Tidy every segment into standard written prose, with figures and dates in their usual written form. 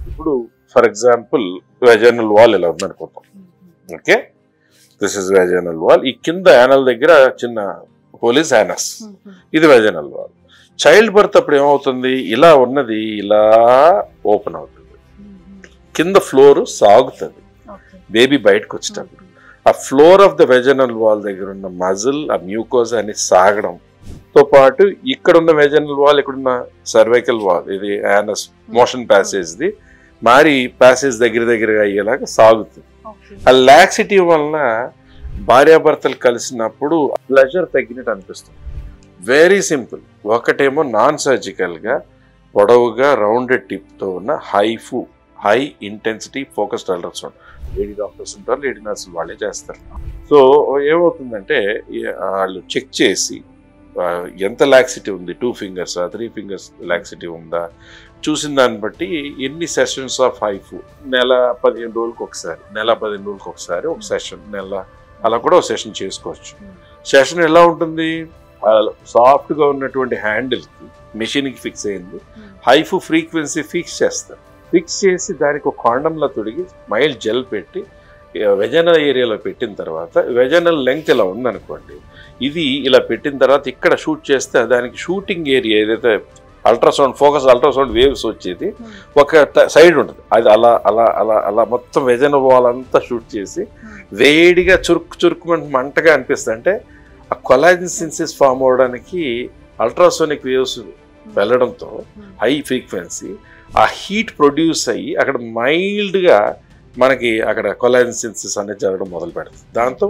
ఇప్పుడు for example vaginal wall ఇలా ఉందనుకుంటాం. Okay, this is vaginal wall. ఈ కింద యానల్ దగ్గర చిన్న హోల్ ఇస్ యానస్. ఇది వెజైనల్ వాల్. చైల్డ్ బర్త్ అప్పుడు ఏమవుతుంది, ఇలా ఉన్నది ఇలా ఓపెన్ అవుతుంది, కింద ఫ్లోర్ సాగుతుంది, బేబీ బయటకు వచ్చేటప్పుడు ఆ floor of the vaginal wall దగ్గర ఉన్న మజిల్, ఆ మ్యూకోజ్ అని సాగడంతో పాటు ఇక్కడ ఉన్న వెజైనల్ వాల్, ఇక్కడున్న సర్వైకల్ వాల్, ఇది యానస్ మోషన్ ప్యాసేజ్ ది మారి ప్యాసేజ్ దగ్గరగా అయ్యేలాగా సాగుతుంది. ఆ లాక్సిటీ వలన భార్యాభర్తలు కలిసినప్పుడు ప్లెజర్ తగ్గినట్టు అనిపిస్తుంది. Very simple. ఒకటేమో నాన్ సర్జికల్గా పొడవుగా రౌండెడ్ టిప్తో ఉన్న high intensity focused ultrasound. Lady doctors ఉంటారు, లేడీ నర్సులు వాళ్ళే చేస్తారు. సో ఏమవుతుందంటే వాళ్ళు చెక్ చేసి ఎంత లాక్సిటీ ఉంది, 2 fingers 3 fingers లాక్సిటీ ఉందా చూసిన దాన్ని బట్టి ఎన్ని సెషన్స్ ఆఫ్ హైఫు, నెల 15 రోజులకు ఒకసారి, నెల 15 రోజులకు ఒకసారి ఒక సెషన్, నెల అలా కూడా ఒక సెషన్ చేసుకోవచ్చు. సెషన్ ఎలా ఉంటుంది, సాఫ్ట్గా ఉన్నటువంటి హ్యాండిల్కి మెషిన్కి ఫిక్స్ అయింది, హైఫు ఫ్రీక్వెన్సీ ఫిక్స్ చేస్తారు. ఫిక్స్ చేసి దానికి ఒక కాండంలో తొడిగి మైల్డ్ జెల్ పెట్టి వెజనల్ ఏరియాలో పెట్టిన తర్వాత, వెజనల్ లెంగ్త్ ఇలా ఉందనుకోండి, ఇది ఇలా పెట్టిన తర్వాత ఇక్కడ షూట్ చేస్తే దానికి షూటింగ్ ఏరియా ఏదైతే అల్ట్రాసౌండ్ ఫోకస్ అల్ట్రాసౌండ్ వేవ్స్ వచ్చేది ఒక సైడ్ ఉంటుంది, అది అలా అలా అలా అలా మొత్తం వెజనల్ వాల్ అంతా షూట్ చేసి వేడిగా చురుకుమంట మంటగా అనిపిస్తుంది. అంటే ఆ కొలాజన్ సిన్సిస్ ఫామ్ అవడానికి అల్ట్రాసోనిక్ వేవ్స్ వెళ్ళడంతో హై ఫ్రీక్వెన్సీ ఆ హీట్ ప్రొడ్యూస్ అయ్యి అక్కడ మైల్డ్గా మనకి అక్కడ కొలాజన్ సిన్సిస్ అనేది జరగడం మొదలు పెడుతుంది. దాంతో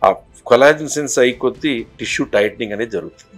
ఆ కొలాజన్ సిన్స్ అయ్యి కొద్దీ టిష్యూ టైట్నింగ్ అనేది జరుగుతుంది.